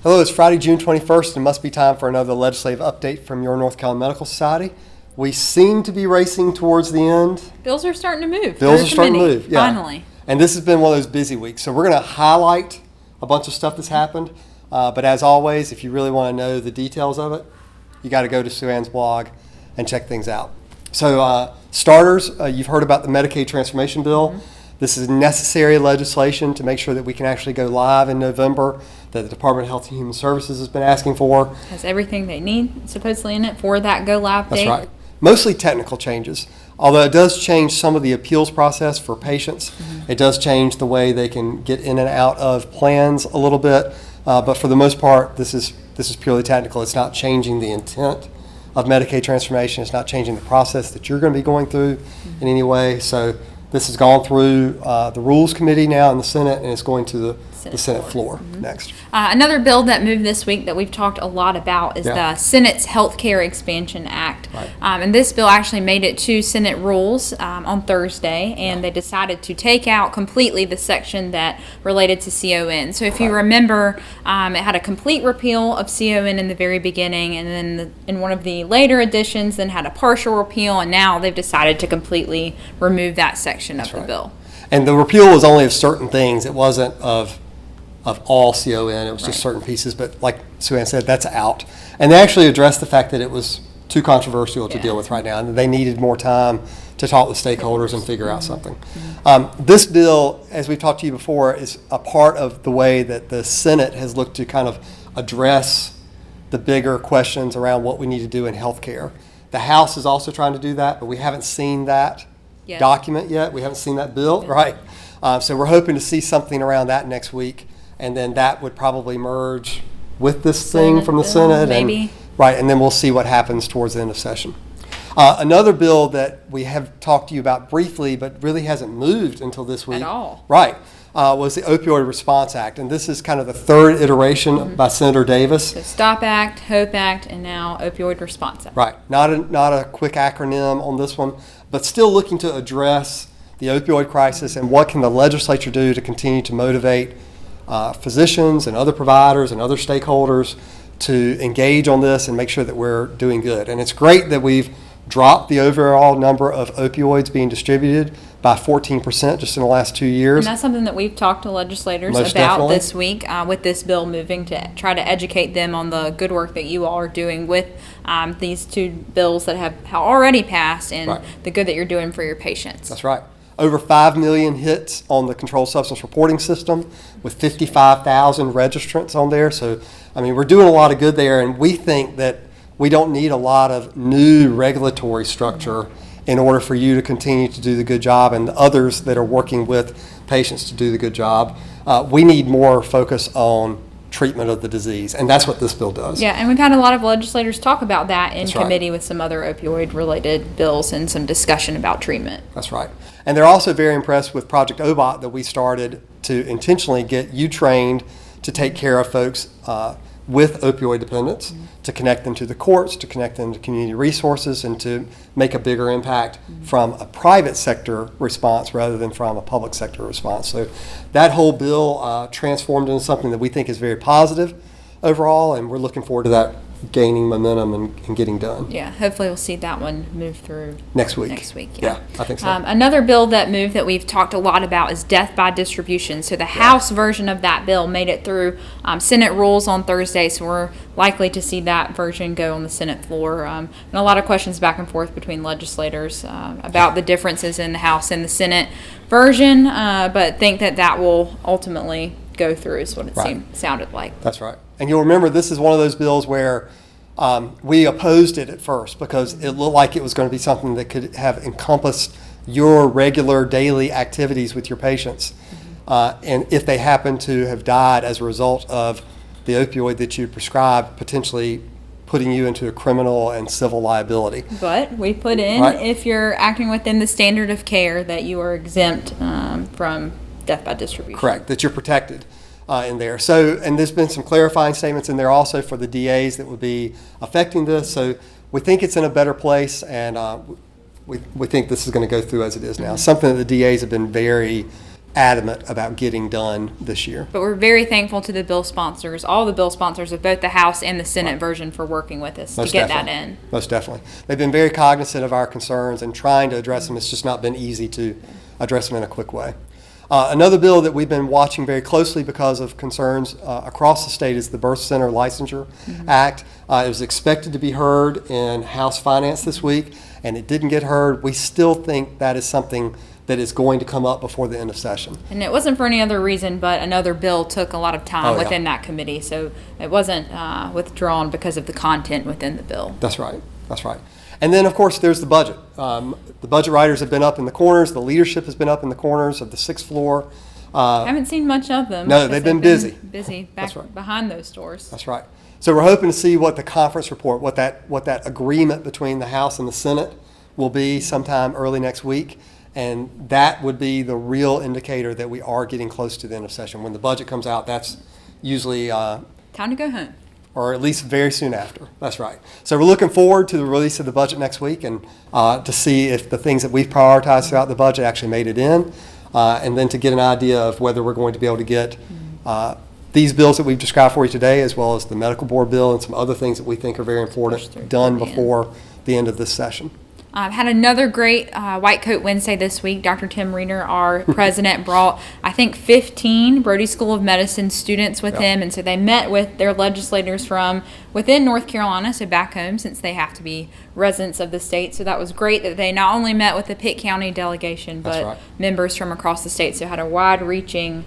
Hello, it's Friday, June 21st, and it must be time for another legislative update from your North Carolina Medical Society. We seem to be racing towards the end. Bills are starting to move. Bills are starting to move, yeah. Finally. And this has been one of those busy weeks. So we're going to highlight a bunch of stuff that's happened. But as always, if you really want to know the details of it, you got to go to Sue-Ann's blog and check things out. So starters, you've heard about the Medicaid transformation bill. Mm-hmm. This is necessary legislation to make sure that we can actually go live in November, that the Department of Health and Human Services has been asking for. Has everything they need supposedly in it for that go live date. That's right. Mostly technical changes, although it does change some of the appeals process for patients. Mm-hmm. It does change the way they can get in and out of plans a little bit, but for the most part, this is purely technical. It's not changing the intent of Medicaid transformation. It's not changing the process that you're going to be going through in any way. So this has gone through the Rules Committee now in the Senate, and it's going to the Senate floor next. Another bill that moved this week that we've talked a lot about is the Senate's Healthcare Expansion Act. Right. And this bill actually made it to Senate rules on Thursday, and they decided to take out completely the section that related to CON. So if you remember, it had a complete repeal of CON in the very beginning, and then in one of the later editions then had a partial repeal, and now they've decided to completely remove that section of the bill. And the repeal was only of certain things. It wasn't of all CON. It was just certain pieces. But like Sue-Ann said, that's out. And they actually addressed the fact that it was too controversial to deal with right now, and they needed more time to talk with stakeholders and figure out something. This bill, as we've talked to you before, is a part of the way that the Senate has looked to kind of address the bigger questions around what we need to do in healthcare. The House is also trying to do that, but we haven't seen that document yet. We haven't seen that bill, right? So we're hoping to see something around that next week, and then that would probably merge with this thing from the Senate. Maybe. And then we'll see what happens towards the end of session. Another bill that we have talked to you about briefly, but really hasn't moved until this week. At all. Was the Opioid Response Act. And this is kind of the third iteration by Senator Davis. So STOP Act, HOPE Act, and now Opioid Response Act. Right. Not a quick acronym on this one, but still looking to address the opioid crisis and what can the legislature do to continue to motivate physicians and other providers and other stakeholders to engage on this and make sure that we're doing good. And it's great that we've dropped the overall number of opioids being distributed by 14% just in the last 2 years. And that's something that we've talked to legislators about this week with this bill moving to try to educate them on the good work that you all are doing with these two bills that have already passed and the good that you're doing for your patients. That's right. Over 5 million hits on the controlled substance reporting system with 55,000 registrants on there. So, I mean, we're doing a lot of good there, and we think that we don't need a lot of new regulatory structure in order for you to continue to do the good job and the others that are working with patients to do the good job. We need more focus on treatment of the disease, and that's what this bill does. Yeah, and we've had a lot of legislators talk about that in committee with some other opioid-related bills and some discussion about treatment. That's right. And they're also very impressed with Project OBOT that we started to intentionally get you trained to take care of folks with opioid dependence, to connect them to the courts, to connect them to community resources, and to make a bigger impact from a private sector response rather than from a public sector response. So that whole bill transformed into something that we think is very positive overall, and we're looking forward to that gaining momentum and getting done. Yeah, hopefully we'll see that one move through next week. Yeah, I think so. Another bill that moved that we've talked a lot about is death by distribution. So the House version of that bill made it through Senate rules on Thursday, so we're likely to see that version go on the Senate floor. And a lot of questions back and forth between legislators about the differences in the House and the Senate version, but think that will ultimately go through is what it sounded like. That's right. And you'll remember this is one of those bills where we opposed it at first because it looked like it was going to be something that could have encompassed your regular daily activities with your patients. And if they happen to have died as a result of the opioid that you prescribed, potentially putting you into a criminal and civil liability. But we put in, if you're acting within the standard of care, that you are exempt from death by distribution. Correct, that you're protected in there. So, and there's been some clarifying statements in there also for the DAs that would be affecting this. So we think it's in a better place, and we think this is going to go through as it is now. Something that the DAs have been very adamant about getting done this year. But we're very thankful to the bill sponsors, all the bill sponsors of both the House and the Senate version, for working with us to get that in. Most definitely. They've been very cognizant of our concerns and trying to address them. It's just not been easy to address them in a quick way. Another bill that we've been watching very closely because of concerns across the state is the Birth Center Licensure Act. It was expected to be heard in House Finance this week, and it didn't get heard. We still think that is something that is going to come up before the end of session. And it wasn't for any other reason, but another bill took a lot of time yeah. within that committee, so it wasn't withdrawn because of the content within the bill. That's right. That's right. And then, of course, there's the budget. The budget writers have been up in the corners. The leadership has been up in the corners of the sixth floor. I haven't seen much of them. No, they've been busy. Busy back behind those doors. That's right. So we're hoping to see what the conference report, what that agreement between the House and the Senate will be sometime early next week. And that would be the real indicator that we are getting close to the end of session. When the budget comes out, that's usually time to go home. Or at least very soon after. That's right. So we're looking forward to the release of the budget next week and to see if the things that we've prioritized throughout the budget actually made it in, and then to get an idea of whether we're going to be able to get these bills that we've described for you today, as well as the medical board bill and some other things that we think are very important, done before the end of this session. Had another great White Coat Wednesday this week. Dr. Tim Reiner, our president, brought, I think, 15 Brody School of Medicine students with him. And so they met with their legislators from within North Carolina, so back home, since they have to be residents of the state. So that was great that they not only met with the Pitt County delegation, but members from across the state. So had a wide-reaching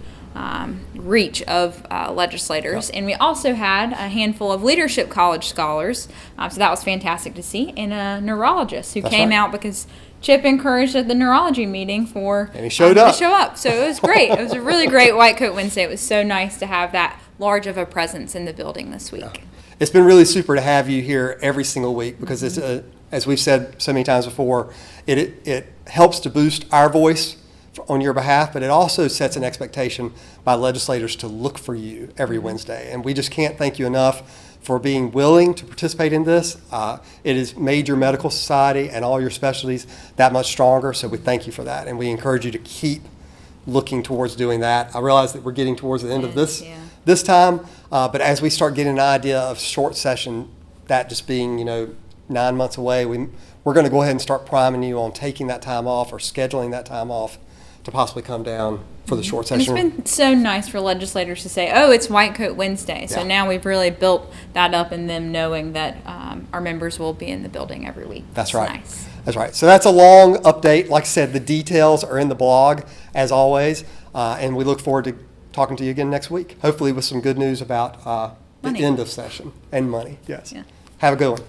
reach of legislators. And we also had a handful of leadership college scholars, so that was fantastic to see, and a neurologist who came out because Chip encouraged at the neurology meeting for and he showed up. To show up. So it was great. It was a really great White Coat Wednesday. It was so nice to have that large of a presence in the building this week. Yeah. It's been really super to have you here every single week because it's as we've said so many times before, it helps to boost our voice on your behalf, but it also sets an expectation by legislators to look for you every Wednesday. And we just can't thank you enough for being willing to participate in this. It has made your medical society and all your specialties that much stronger, so we thank you for that. And we encourage you to keep looking towards doing that. I realize that we're getting towards the end of this time, but as we start getting an idea of short session, that just being 9 months away, we're going to go ahead and start priming you on taking that time off or scheduling that time off to possibly come down for the short session. And it's been so nice for legislators to say, oh, it's White Coat Wednesday. So now we've really built that up in them knowing that our members will be in the building every week. That's right. Nice. That's right. So that's a long update. Like I said, the details are in the blog, as always, and we look forward to talking to you again next week, hopefully with some good news about the end of session and money. Yes. Yeah. Have a good one.